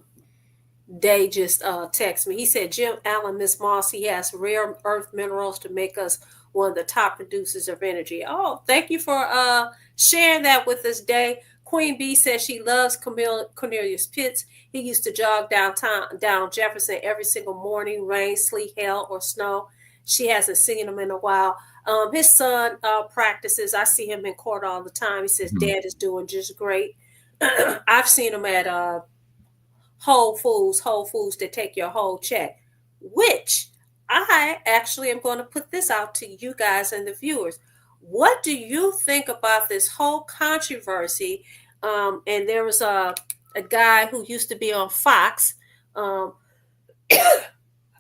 Day just texted me. He said, Jim, Allan, Miss Moss, he has rare earth minerals to make us one of the top producers of energy. Oh, thank you for sharing that with us, Day. Queen Bee says she loves Cornelius Pitts. He used to jog down Jefferson every single morning, rain, sleet, hail, or snow. She hasn't seen him in a while. His son practices. I see him in court all the time. He says, Dad is doing just great. I've seen him at Whole Foods to take your whole check, which I actually am going to put this out to you guys and the viewers. What do you think about this whole controversy? And there was a guy who used to be on Fox. Um, I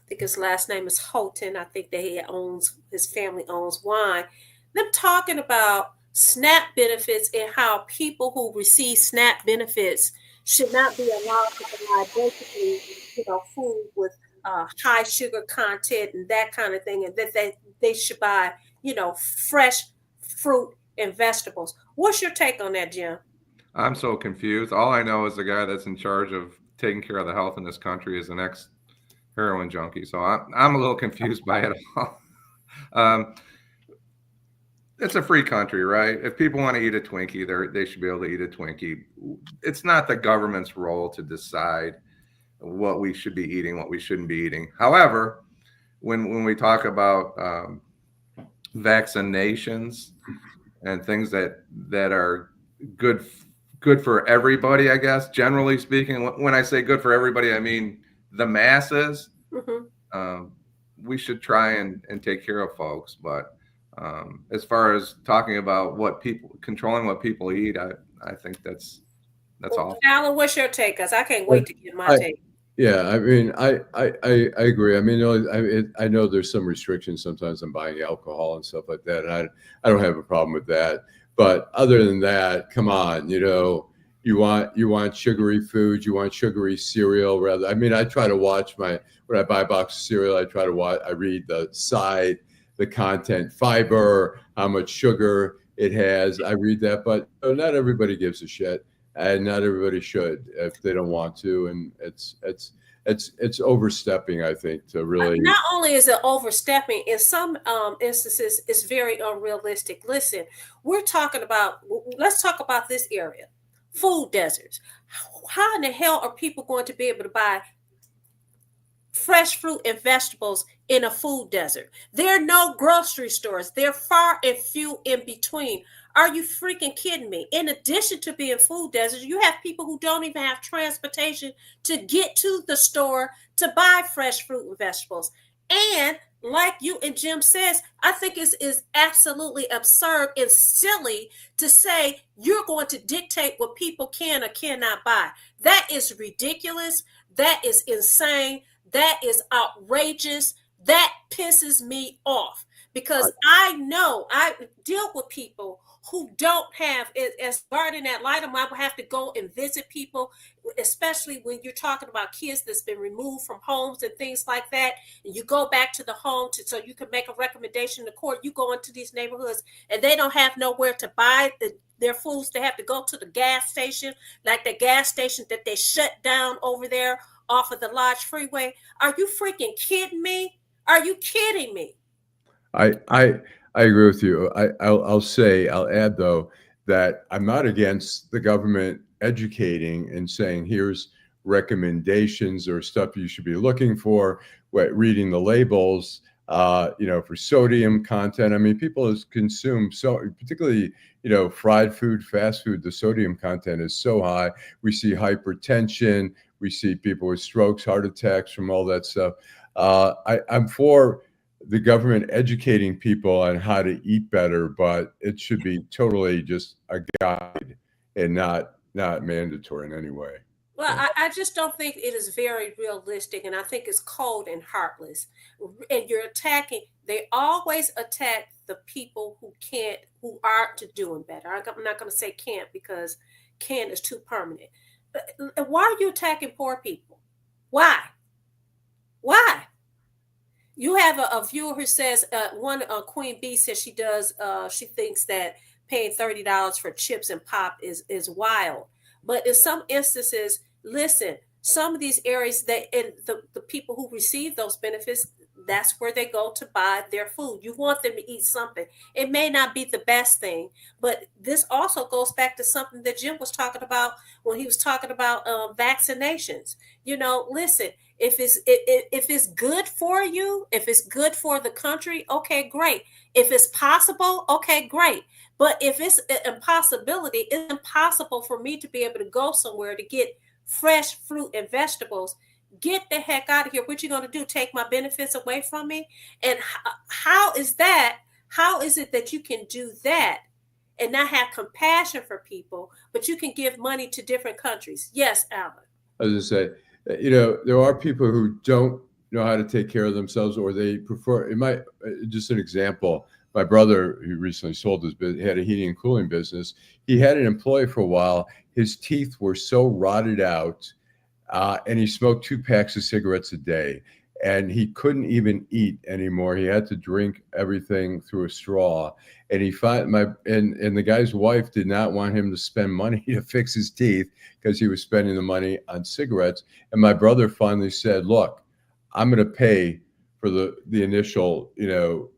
think his last name is Houghton. I think that his family owns wine. Them talking about SNAP benefits and how people who receive SNAP benefits should not be allowed to buy basically, food with high sugar content and that kind of thing, and that they should buy, fresh fruit and vegetables. What's your take on that, Jim? I'm so confused. All I know is the guy that's in charge of taking care of the health in this country is an ex-heroin junkie. So I'm a little confused by it all. It's a free country, right? If people want to eat a Twinkie, they should be able to eat a Twinkie. It's not the government's role to decide what we should be eating, what we shouldn't be eating. However, when we talk about vaccinations and things that are good for everybody, I guess, generally speaking, when I say good for everybody, I mean the masses. Mm-hmm. We should try and take care of folks, but as far as talking about controlling what people eat, I think that's all. Allan, what's your take? Because I can't wait to get my take. Yeah, I mean, I agree. I mean, I know there's some restrictions sometimes on buying alcohol and stuff like that, and I don't have a problem with that. But other than that, come on, you want sugary foods, you want sugary cereal. Rather, I mean, I try to watch when I buy a box of cereal, I read the side, the content, fiber, how much sugar it has. I read that, but not everybody gives a shit. And not everybody should if they don't want to, and it's overstepping, I think, to really. Not only is it overstepping, in some instances, it's very unrealistic. Listen, let's talk about this area, food deserts. How in the hell are people going to be able to buy fresh fruit and vegetables in a food desert? There are no grocery stores. They're far and few in between. Are you freaking kidding me? In addition to being food deserts, you have people who don't even have transportation to get to the store to buy fresh fruit and vegetables. And like you and Jim says, I think it is absolutely absurd and silly to say you're going to dictate what people can or cannot buy. That is ridiculous. That is insane. That is outrageous. That pisses me off because I know I deal with people who don't have, as guardian ad litem, I will have to go and visit people, especially when you're talking about kids that's been removed from homes and things like that. And you go back to the home so you can make a recommendation to court. You go into these neighborhoods and they don't have nowhere to buy their foods. They have to go to the gas station, like the gas station that they shut down over there off of the Lodge Freeway. Are you freaking kidding me? Are you kidding me? I agree with you. I'll add though that I'm not against the government educating and saying here's recommendations or stuff you should be looking for, reading the labels, for sodium content. I mean, people consume particularly, fried food, fast food, the sodium content is so high. We see hypertension, we see people with strokes, heart attacks from all that stuff. I'm for the government educating people on how to eat better, but it should be totally just a guide and not mandatory in any way. Well, I just don't think it is very realistic, and I think it's cold and heartless. And they always attack the people who aren't doing better. I'm not going to say can't because can't is too permanent. But why are you attacking poor people? Why? You have a viewer who says Queen Bee says she thinks that paying $30 for chips and pop is wild. But in some instances, listen, some of these areas that and the people who receive those benefits, that's where they go to buy their food. You want them to eat something. It may not be the best thing, but this also goes back to something that Jim was talking about when he was talking about vaccinations. Listen, if it's good for you, if it's good for the country, okay, great. If it's possible, okay, great. But if it's an impossibility, it's impossible for me to be able to go somewhere to get fresh fruit and vegetables. Get the heck out of here. What you going to do? Take my benefits away from me? And how is that? How is it that you can do that and not have compassion for people, but you can give money to different countries? Yes, Allan. I was going to say, there are people who don't know how to take care of themselves, or they prefer, just an example, my brother, who recently sold his business, had a heating and cooling business. He had an employee for a while. His teeth were so rotted out, and he smoked 2 packs of cigarettes a day, and he couldn't even eat anymore. He had to drink everything through a straw. And and the guy's wife did not want him to spend money to fix his teeth because he was spending the money on cigarettes. And my brother finally said, "Look, I'm going to pay for the initial,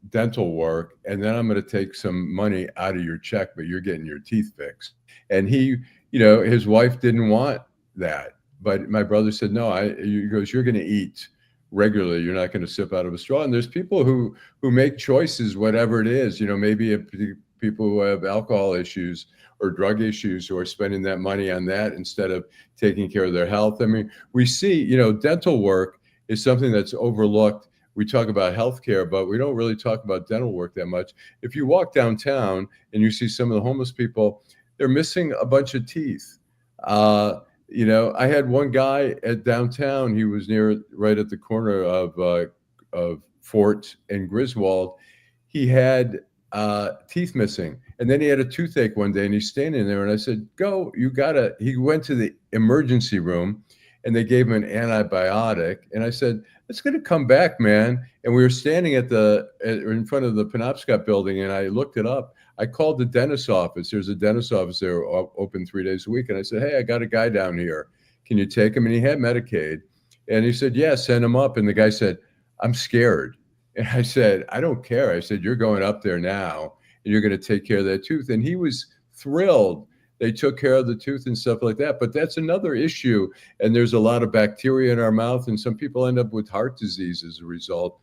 dental work, and then I'm going to take some money out of your check, but you're getting your teeth fixed." And he, his wife didn't want that, but my brother said, "No, he goes, you're going to eat regularly. You're not going to sip out of a straw." And there's people who make choices, whatever it is, maybe people who have alcohol issues or drug issues who are spending that money on that instead of taking care of their health. I mean, we see, dental work is something that's overlooked. We talk about healthcare, but we don't really talk about dental work that much. If you walk downtown and you see some of the homeless people, they're missing a bunch of teeth. I had one guy at downtown. He was right at the corner of Fort and Griswold. He had teeth missing, and then he had a toothache one day, and he's standing there, and I said, "Go, he went to the emergency room, and they gave him an antibiotic, and I said, "It's going to come back, man." And we were standing in front of the Penobscot building, and I looked it up. I called the dentist's office. There's a dentist's office there open 3 days a week. And I said, "Hey, I got a guy down here. Can you take him?" And he had Medicaid. And he said, "Yeah, send him up." And the guy said, "I'm scared." And I said, "I don't care." I said, "You're going up there now, and you're going to take care of that tooth." And he was thrilled. They took care of the tooth and stuff like that. But that's another issue. And there's a lot of bacteria in our mouth, and some people end up with heart disease as a result.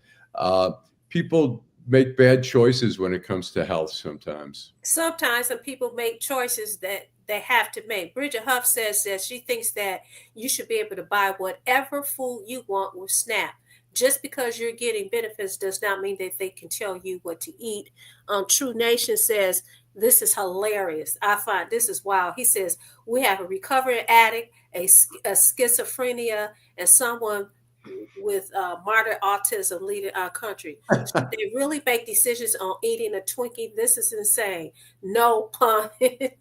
People make bad choices when it comes to health sometimes. Sometimes some people make choices that they have to make. Bridget Huff says that she thinks that you should be able to buy whatever food you want with SNAP. Just because you're getting benefits does not mean that they can tell you what to eat. True Nation says, this is hilarious. I find this is wild. He says, we have a recovering addict, a schizophrenia, and someone with moderate autism leading our country. They really make decisions on eating a Twinkie. This is insane. No pun intended.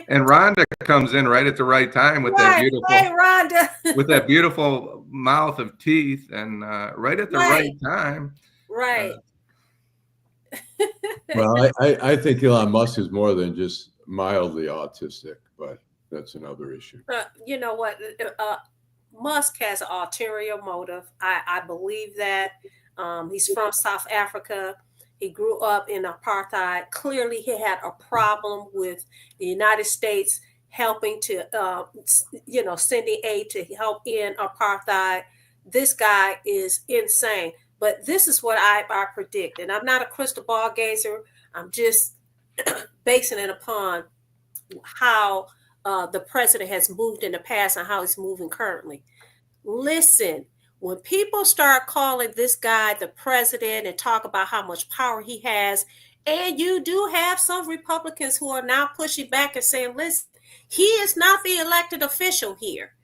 And Rhonda comes in right at the right time with that beautiful, Rhonda. with that beautiful mouth of teeth, and right at the right time. Right. Well, I think Elon Musk is more than just mildly autistic, but that's another issue. You know what? Musk has an ulterior motive. I believe that. He's from South Africa. He grew up in apartheid. Clearly, he had a problem with the United States helping to, sending aid to help end apartheid. This guy is insane. But this is what I predict. And I'm not a crystal ball gazer. I'm just basing it upon how the president has moved in the past and how he's moving currently. Listen, when people start calling this guy the president and talk about how much power he has, and you do have some Republicans who are now pushing back and saying, listen, he is not the elected official here.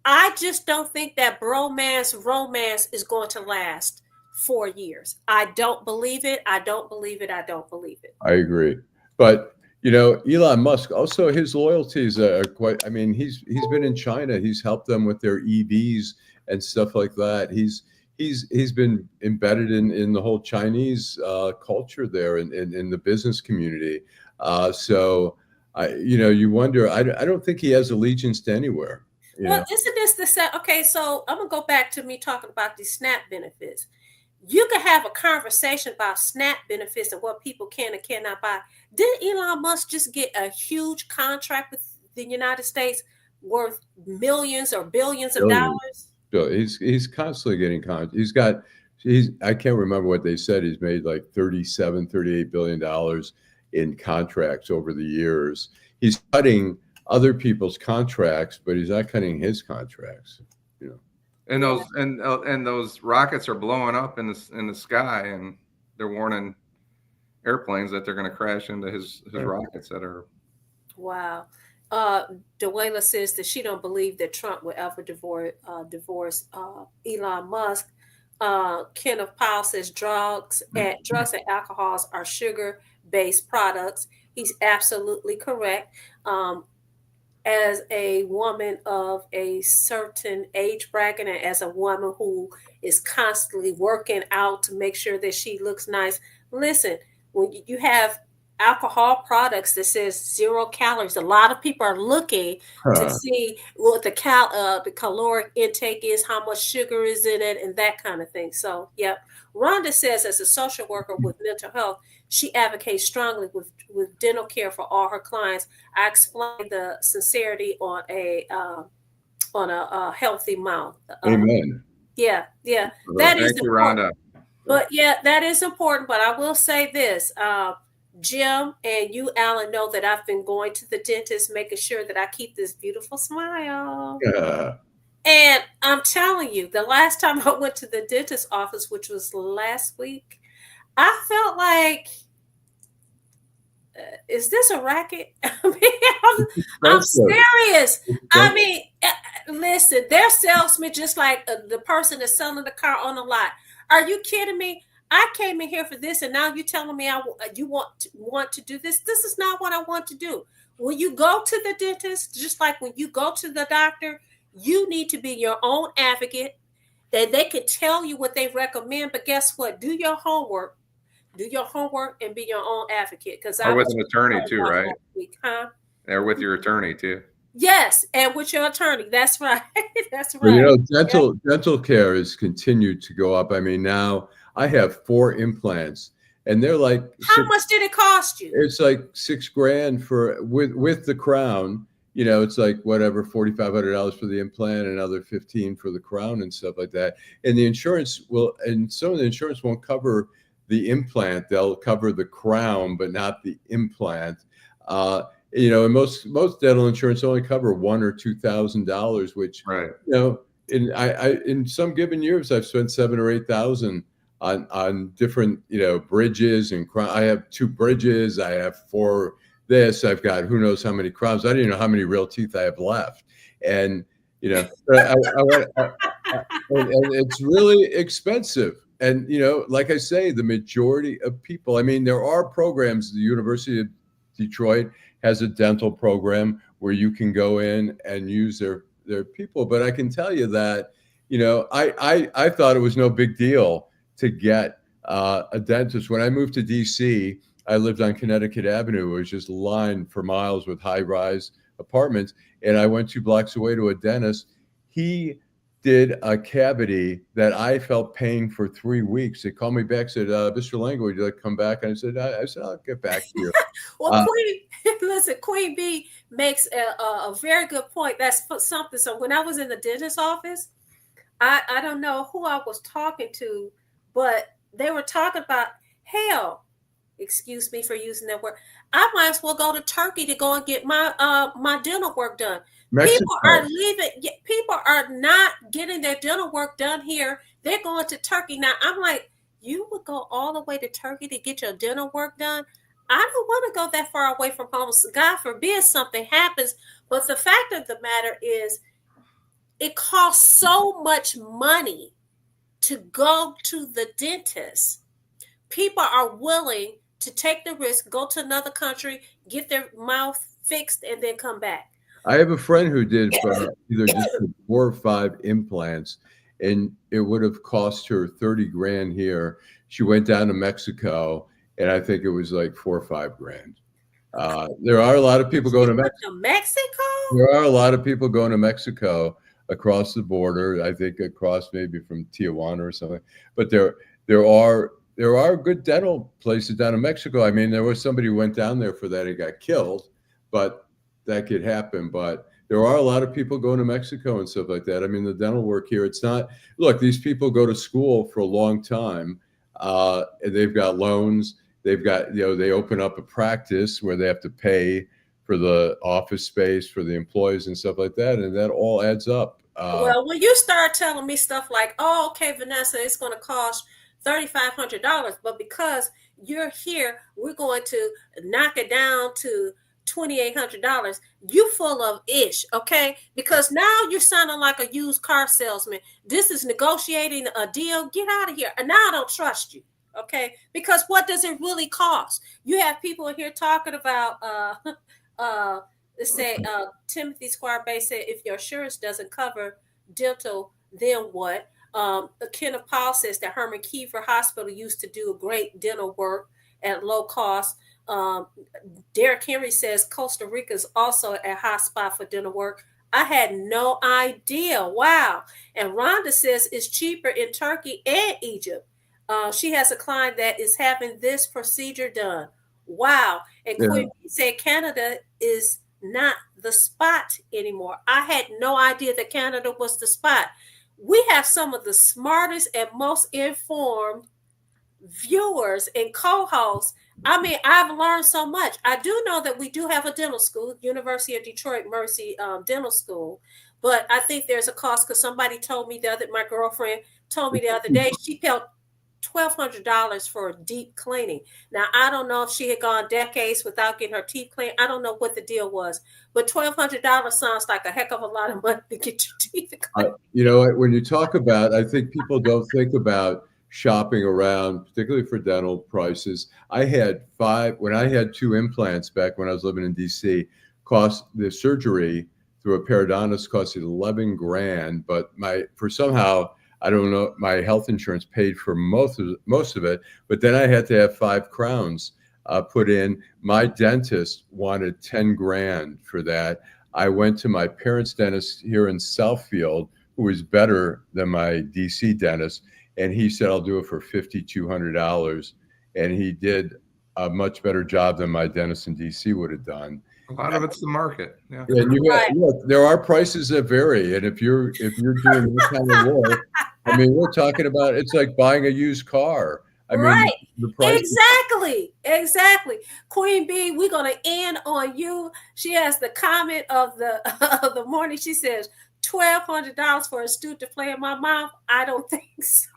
I just don't think that romance is going to last 4 years. I don't believe it. I don't believe it. I agree. But Elon Musk, also his loyalties are quite, he's been in China. He's helped them with their EVs and stuff like that. He's been embedded in the whole Chinese culture there in the business community. So you wonder. I don't think he has allegiance to anywhere. Well, isn't this the set? Okay, so I'm gonna go back to me talking about these SNAP benefits. You could have a conversation about SNAP benefits and what people can and cannot buy. Didn't Elon Musk just get a huge contract with the United States worth millions or billions of dollars? So he's constantly getting I can't remember what they said. He's made like 38 billion dollars in contracts over the years. He's cutting other people's contracts, but he's not cutting his contracts. And those rockets are blowing up in the sky, and they're warning airplanes that they're going to crash into his rockets that are. Wow. Dewayla says that she don't believe that Trump will ever divorce Elon Musk. Kenneth Powell says drugs and alcohols are sugar-based products. He's absolutely correct. As a woman of a certain age bracket and as a woman who is constantly working out to make sure that she looks nice, listen, when you have alcohol products that says 0 calories, a lot of people are looking to see what the caloric intake is, how much sugar is in it, and that kind of thing. So, yeah. Rhonda says, as a social worker with mental health, she advocates strongly with dental care for all her clients. I explain the sincerity on a healthy mouth. Amen. Yeah. That is important. Rhonda. But yeah, that is important. But I will say this, Jim and you, Allan, know that I've been going to the dentist, making sure that I keep this beautiful smile. Yeah. And I'm telling you, the last time I went to the dentist office, which was last week, I felt like, is this a racket? I'm serious. I mean, listen, they're salesmen just like the person that's selling the car on the lot. Are you kidding me? I came in here for this, and now you're telling me you want to do this? This is not what I want to do. When you go to the dentist, just like when you go to the doctor, you need to be your own advocate. That they can tell you what they recommend, but guess what? Do your homework. Do your homework and be your own advocate. Because I was with an attorney too, right? Or with your attorney too. Yes, and with your attorney. That's right. That's right. Well, dental care has continued to go up. I mean, now I have 4 implants, and they're like. How much did it cost you? It's like $6,000 with the crown. It's like whatever, $4,500 for the implant, another $15,000 for the crown and stuff like that. And the insurance and some of the insurance won't cover the implant. They'll cover the crown, but not the implant. And most dental insurance only cover $1,000 or $2,000, which, right. In some given years, I've spent $7,000 or $8,000 on different, bridges and crown. I have 2 bridges. I have 4. I've got who knows how many crowns. I don't even know how many real teeth I have left, and and it's really expensive. And like I say, the majority of people. I mean, there are programs. The University of Detroit has a dental program where you can go in and use their people. But I can tell you that I thought it was no big deal to get a dentist when I moved to DC. I lived on Connecticut Avenue. It was just lined for miles with high-rise apartments. And I went 2 blocks away to a dentist. He did a cavity that I felt pain for 3 weeks. They called me back, said, Mr. Lengel, would you like to come back? And I said, I'll get back to you. Well, Queen B makes a very good point. That's something. So when I was in the dentist office, I don't know who I was talking to, but they were talking about, hell, excuse me for using that word, I might as well go to Turkey to go and get my dental work done. Mexico. People are leaving. People are not getting their dental work done here. They're going to Turkey. Now, I'm like, you would go all the way to Turkey to get your dental work done? I don't want to go that far away from home. So God forbid something happens. But the fact of the matter is, it costs so much money to go to the dentist. People are willing to take the risk, go to another country, get their mouth fixed, and then come back. I have a friend who did either just 4 or 5 implants, and it would have cost her $30,000 here. She went down to Mexico, and I think it was like $4 or $5 grand. There are a lot of people going to Mexico. There are a lot of people going to Mexico across the border. I think across maybe from Tijuana or something. But there are good dental places down in Mexico. I mean, there was somebody who went down there for that and got killed, but that could happen. But there are a lot of people going to Mexico and stuff like that. I mean, the dental work here, it's not, look, these people go to school for a long time. And they've got loans. They've got, they open up a practice where they have to pay for the office space for the employees and stuff like that. And that all adds up. Well, when you start telling me stuff like, oh, okay, Vanessa, it's going to cost $3,500, but because you're here, we're going to knock it down to $2,800. You full of ish, okay? Because now you're sounding like a used car salesman. This is negotiating a deal. Get out of here. And now I don't trust you, okay? Because what does it really cost? You have people in here talking about, let's say, Timothy Squire Bay said, if your insurance doesn't cover dental, then what? Kenneth Powell says that Herman Kiefer Hospital used to do great dental work at low cost. Derek Henry says Costa Rica is also a hot spot for dental work. I had no idea. Wow. And Rhonda says it's cheaper in Turkey and Egypt. She has a client that is having this procedure done. Wow. And Quinn said Canada is not the spot anymore. I had no idea that Canada was the spot. We have some of the smartest and most informed viewers and co-hosts. I mean, I've learned so much. I do know that we do have a dental school, University of Detroit Mercy Dental School, but I think there's a cost because somebody told me my girlfriend told me the other day she paid $1,200 for a deep cleaning. Now, I don't know if she had gone decades without getting her teeth cleaned. I don't know what the deal was, but $1,200 sounds like a heck of a lot of money to get your teeth cleaned. When you talk about, I think people don't think about shopping around, particularly for dental prices. I had when I had 2 implants back when I was living in DC, cost the surgery through a periodontist costed $11,000, but somehow, I don't know, my health insurance paid for most of it, but then I had to have 5 crowns put in. My dentist wanted $10,000 for that. I went to my parents' dentist here in Southfield, who was better than my DC dentist, and he said, I'll do it for $5,200. And he did a much better job than my dentist in DC would have done. A lot of it's the market. Yeah. And look, there are prices that vary. And if you're doing this kind of work, I mean, we're talking about, it's like buying a used car. I mean, the price. Exactly. Queen Bee, we're going to end on you. She has the comment of the morning. She says, $1,200 for a student to play in my mouth? I don't think so.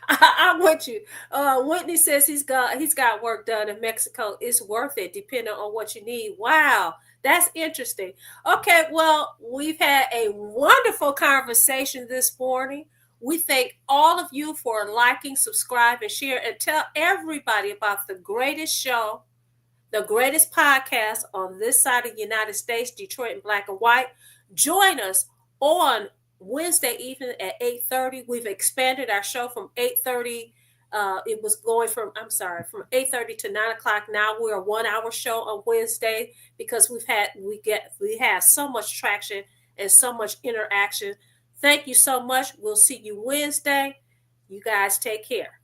I'm with you. Whitney says he's got work done in Mexico. It's worth it depending on what you need. Wow, that's interesting. Okay, well, we've had a wonderful conversation this morning. We thank all of you for liking, subscribe, and share, and tell everybody about the greatest show, the greatest podcast on this side of the United States, Detroit in Black and White. Join us on Wednesday evening at 8:30. We've expanded our show from 8:30. It was going from 8:30 to 9 o'clock. Now we're a 1-hour show on Wednesday because we have so much traction and so much interaction. Thank you so much. We'll see you Wednesday. You guys take care.